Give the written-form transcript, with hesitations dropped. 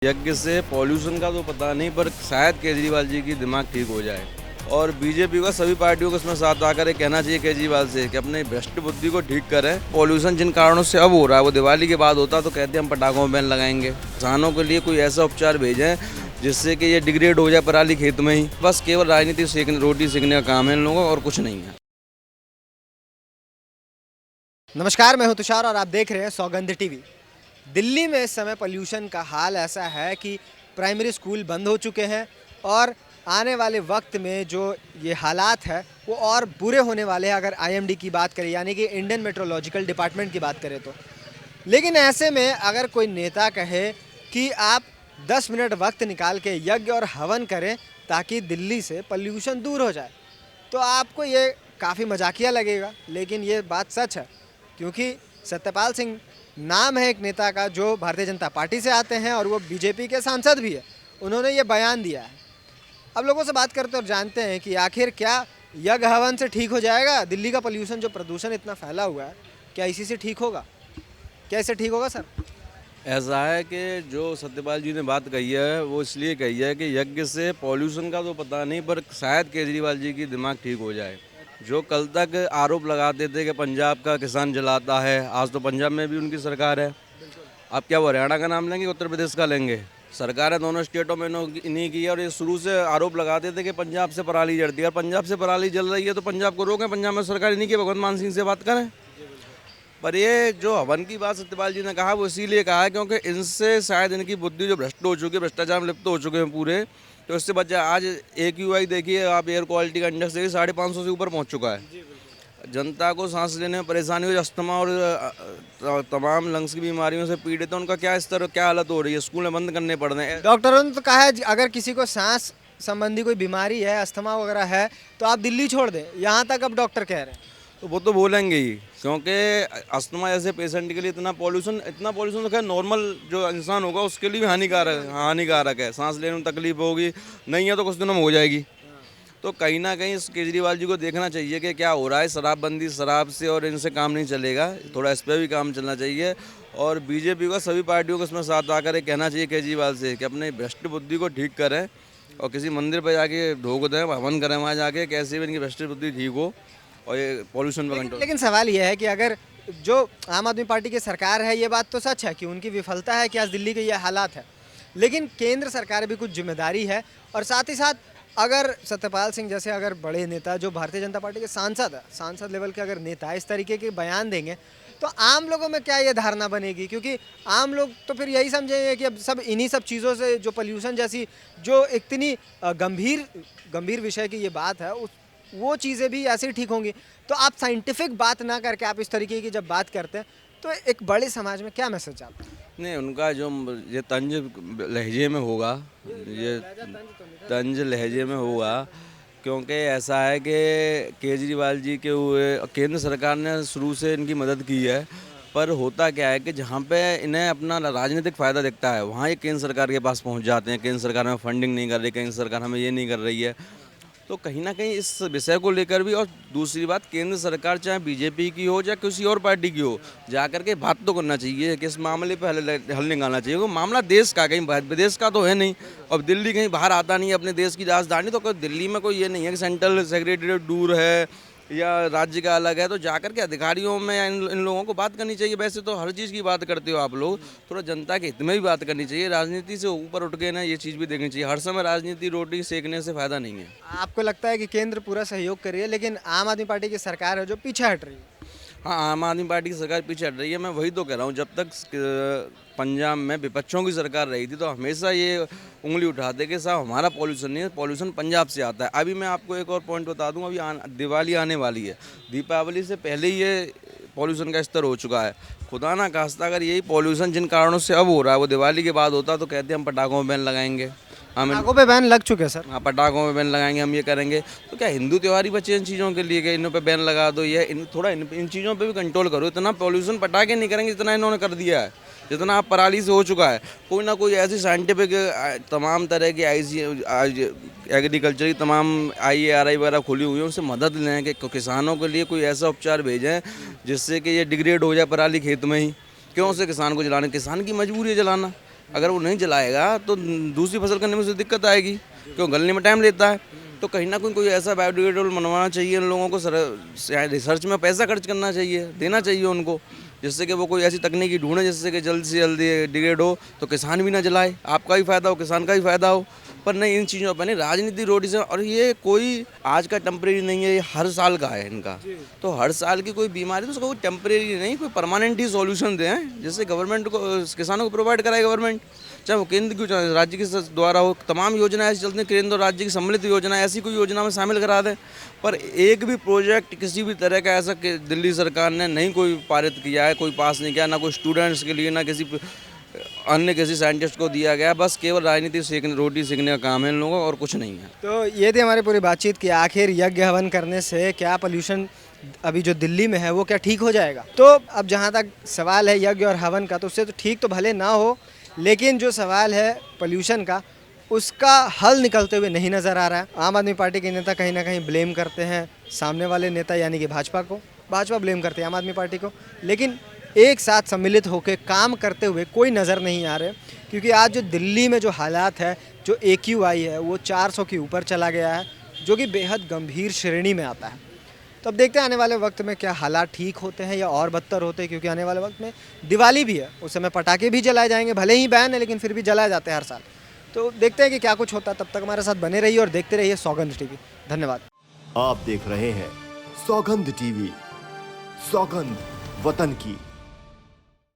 यज्ञ से पॉल्यूशन का तो पता नहीं, पर शायद केजरीवाल जी की दिमाग ठीक हो जाए। और बीजेपी का सभी पार्टियों को इसमें साथ आकर ये कहना चाहिए केजरीवाल से कि अपने भ्रष्ट बुद्धि को ठीक करें। पॉल्यूशन जिन कारणों से अब हो रहा है वो दिवाली के बाद होता तो कहते हम पटाखों में बैन लगाएंगे। किसानों के लिए कोई ऐसा उपचार भेजें जिससे कि ये डिग्रेड हो जाए पराली खेत में ही। बस केवल राजनीति सेकने, रोटी सेकने का काम है इन लोगों का, और कुछ नहीं है। नमस्कार, मैं हूं तुषार और आप देख रहे हैं सौगंध टीवी। दिल्ली में इस समय पोल्यूशन का हाल ऐसा है कि प्राइमरी स्कूल बंद हो चुके हैं और आने वाले वक्त में जो ये हालात है वो और बुरे होने वाले हैं अगर आईएमडी की बात करें, यानी कि इंडियन मेट्रोलॉजिकल डिपार्टमेंट की बात करें तो। लेकिन ऐसे में अगर कोई नेता कहे कि आप 10 मिनट वक्त निकाल के यज्ञ और हवन करें ताकि दिल्ली से पोल्यूशन दूर हो जाए, तो आपको ये काफ़ी मजाकिया लगेगा, लेकिन ये बात सच है। क्योंकि सत्यपाल सिंह नाम है एक नेता का जो भारतीय जनता पार्टी से आते हैं और वो बीजेपी के सांसद भी है। उन्होंने ये बयान दिया है। अब लोगों से बात करते और जानते हैं कि आखिर क्या यज्ञ हवन से ठीक हो जाएगा दिल्ली का पोल्यूशन, जो प्रदूषण इतना फैला हुआ है, क्या इसी से ठीक होगा? क्या इससे ठीक होगा सर? ऐसा है कि जो सत्यपाल जी ने बात कही है वो इसलिए कही है कि यज्ञ से पॉल्यूशन का तो पता नहीं, पर शायद केजरीवाल जी की दिमाग ठीक हो जाए। जो कल तक आरोप लगाते थे कि पंजाब का किसान जलाता है, आज तो पंजाब में भी उनकी सरकार है। अब क्या वो हरियाणा का नाम लेंगे, उत्तर प्रदेश का लेंगे? सरकार है दोनों स्टेटों में नहीं की है। और ये शुरू से आरोप लगाते थे कि पंजाब से पराली जलती है, और पंजाब से पराली जल रही है तो पंजाब को रोकें, पंजाब में सरकार नहीं की, भगवंत मान सिंह से बात करें। पर ये जो हवन की बात सत्यपाल जी ने कहा वो इसीलिए कहा है क्योंकि इनसे शायद इनकी बुद्धि जो भ्रष्ट हो चुकी है, भ्रष्टाचार में लिप्त हो चुके हैं पूरे, तो इससे बचा। आज AQI देखिए आप, एयर क्वालिटी का इंडेक्स देखिए 550 से ऊपर पहुंच चुका है। जनता को सांस लेने में परेशानी हो, अस्थमा और तमाम लंग्स की बीमारियों से पीड़ित है। उनका क्या स्तर, क्या हालत हो रही है, स्कूल बंद करने पड़ रहे हैं। डॉक्टरों ने तो कहा है अगर किसी को सांस संबंधी कोई बीमारी है, अस्थमा वगैरह है, तो आप दिल्ली छोड़ दें। यहाँ तक अब डॉक्टर कह रहे हैं। तो वो तो बोलेंगे ही, क्योंकि अस्थमा जैसे पेशेंट के लिए इतना पॉल्यूशन तो खैर नॉर्मल जो इंसान होगा उसके लिए भी हानिकारक है। सांस लेने में तकलीफ होगी, नहीं है तो कुछ दिनों में हो जाएगी। तो कहीं ना कहीं इस केजरीवाल जी को देखना चाहिए कि क्या हो रहा है। शराबबंदी, शराब से और इनसे काम नहीं चलेगा, थोड़ा इस पर भी काम चलना चाहिए। और बीजेपी का सभी पार्टियों को इसमें साथ आकर ये कहना चाहिए केजरीवाल से कि अपने भ्रष्ट बुद्धि को ठीक करें और किसी मंदिर पर जाके ढोक दें, हवन करें वहाँ जाके, कैसे भी इनकी भ्रष्ट बुद्धि ठीक हो और ये पॉल्यूशन पर कंट्रोल। लेकिन सवाल यह है कि अगर जो आम आदमी पार्टी की सरकार है, ये बात तो सच है कि उनकी विफलता है कि आज दिल्ली के ये हालात है, लेकिन केंद्र सरकार भी कुछ जिम्मेदारी है। और साथ ही साथ अगर सत्यपाल सिंह जैसे अगर बड़े नेता जो भारतीय जनता पार्टी के सांसद है, सांसद लेवल के अगर नेता इस तरीके के बयान देंगे तो आम लोगों में क्या ये धारणा बनेगी? क्योंकि आम लोग तो फिर यही समझेंगे कि अब सब इन्हीं सब चीज़ों से, जो पोल्यूशन जैसी जो इतनी गंभीर विषय की ये बात है, उस वो चीज़ें भी ऐसे ही ठीक होंगी। तो आप साइंटिफिक बात ना करके आप इस तरीके की जब बात करते हैं तो एक बड़े समाज में क्या मैसेज आता है? नहीं, उनका जो ये तंज लहजे में होगा, ये तंज लहजे में होगा, क्योंकि ऐसा है कि केजरीवाल जी के हुए केंद्र सरकार ने शुरू से इनकी मदद की है। पर होता क्या है कि जहाँ पे इन्हें अपना राजनीतिक फ़ायदा दिखता है वहाँ ये केंद्र सरकार के पास पहुँच जाते हैं। केंद्र सरकार हमें फंडिंग नहीं कर रही, केंद्र सरकार हमें ये नहीं कर रही है। तो कहीं ना कहीं इस विषय को लेकर भी, और दूसरी बात, केंद्र सरकार चाहे बीजेपी की हो चाहे किसी और पार्टी की हो, जाकर के बात तो करना चाहिए कि इस मामले पे हल निकालना चाहिए। वो मामला देश का, कहीं विदेश का तो है नहीं। अब दिल्ली कहीं बाहर आता नहीं है, अपने देश की राजधानी। तो दिल्ली में कोई ये नहीं है कि सेंट्रल सेक्रेटरीट दूर है या राज्य का अलग है, तो जाकर के अधिकारियों में या इन लोगों को बात करनी चाहिए। वैसे तो हर चीज़ की बात करते हो आप लोग, थोड़ा जनता के हित में भी बात करनी चाहिए। राजनीति से ऊपर उठ के ना ये चीज़ भी देखनी चाहिए। हर समय राजनीति रोटी सेकने से फ़ायदा नहीं है। आपको लगता है कि केंद्र पूरा सहयोग कर रही है, लेकिन आम आदमी पार्टी की सरकार है जो पीछे हट रही है? हाँ, आम आदमी पार्टी की सरकार पीछे हट रही है। मैं वही तो कह रहा हूँ, जब तक पंजाब में विपक्षों की सरकार रही थी तो हमेशा ये उंगली उठाते कि साहब हमारा पॉल्यूशन नहीं है, पॉल्यूशन पंजाब से आता है। अभी मैं आपको एक और पॉइंट बता दूँ, अभी दिवाली आने वाली है, दीपावली से पहले ही ये पॉल्यूशन का स्तर हो चुका है। खुदा ना खास्ता अगर यही पॉल्यूशन जिन कारणों से अब हो रहा है वो दिवाली के बाद होता तो कहते हम पटाखों में बैन लगाएंगे, हम पटाखों पे बैन लग चुके हैं सर। हाँ, पटाखों में बैन लगाएंगे, हम ये करेंगे। तो क्या हिंदू त्यौहार ही बचे इन चीज़ों के लिए कि इन पे बैन लगा दो? ये थोड़ा इन चीज़ों पे भी कंट्रोल करो। इतना पॉल्यूशन पटाखे नहीं करेंगे जितना इन्होंने कर दिया है, जितना आप पराली से हो चुका है। कोई ना कोई ऐसी साइंटिफिक तमाम तरह की एग्रीकल्चर की तमाम IARI वगैरह खुली हुई है, उनसे मदद लें कि किसानों के लिए कोई ऐसा उपचार भेजें जिससे कि ये डिग्रेड हो जाए पराली खेत में ही। क्यों से किसान को जलाने? किसान की मजबूरी है जलाना। अगर वो नहीं जलाएगा तो दूसरी फसल करने में उसे दिक्कत आएगी, क्यों गलने में टाइम लेता है। तो कहीं ना कहीं कोई ऐसा बायोडिग्रेडेबल बनवाना चाहिए इन लोगों को, रिसर्च में पैसा खर्च करना चाहिए, देना चाहिए उनको, जिससे कि वो कोई ऐसी तकनीकी ढूंढे जिससे कि जल्द से जल्दी डिग्रेड हो, तो किसान भी ना जलाए, आपका भी फायदा हो, किसान का भी फायदा हो। पर नहीं, इन चीज़ों पर नहीं, राजनीति रोटी से। और ये कोई आज का टेम्परेरी नहीं है, ये हर साल का है इनका। तो हर साल की कोई बीमारी तो उसका कोई टेम्परेरी नहीं, कोई परमानेंट ही सॉल्यूशन दें, जिससे गवर्नमेंट को, किसानों को प्रोवाइड कराए गवर्नमेंट, चाहे वो केंद्र की चाहे राज्य के द्वारा हो। तमाम योजनाएं ऐसी चलती हैं, केंद्र और राज्य की सम्मिलित योजना, ऐसी कोई योजना में शामिल करा दें। पर एक भी प्रोजेक्ट किसी भी तरह का ऐसा कि दिल्ली सरकार ने नहीं कोई पारित किया है, कोई पास नहीं किया, ना कोई स्टूडेंट्स के लिए, ना किसी अन्य किसी साइंटिस्ट को दिया गया। बस केवल राजनीति सीखने, रोटी सीखने का काम है इन लोगों का, और कुछ नहीं है। तो ये थी हमारी पूरी बातचीत कि आखिर यज्ञ हवन करने से क्या पोल्यूशन अभी जो दिल्ली में है वो क्या ठीक हो जाएगा। तो अब जहाँ तक सवाल है यज्ञ और हवन का, तो उससे तो ठीक तो भले ना हो, लेकिन जो सवाल है पोल्यूशन का, उसका हल निकलते हुए नहीं नज़र आ रहा है। आम आदमी पार्टी के नेता कहीं ना कहीं ब्लेम करते हैं सामने वाले नेता यानी कि भाजपा को, भाजपा ब्लेम करते हैं आम आदमी पार्टी को, लेकिन एक साथ सम्मिलित होकर काम करते हुए कोई नज़र नहीं आ रहे। क्योंकि आज जो दिल्ली में जो हालात है, जो AQI है वो 400 के ऊपर चला गया है, जो कि बेहद गंभीर श्रेणी में आता है। तो अब देखते हैं आने वाले वक्त में क्या हालात ठीक होते हैं या और बदतर होते हैं। क्योंकि आने वाले वक्त में दिवाली भी है, उस समय पटाखे भी जलाए जाएंगे, भले ही बैन है लेकिन फिर भी जलाए जाते हैं हर साल। तो देखते हैं कि क्या कुछ होता है। तब तक हमारे साथ बने रहिए और देखते रहिए सौगंध टीवी। धन्यवाद। आप देख रहे हैं सौगंध टीवी, सौगंध वतन की।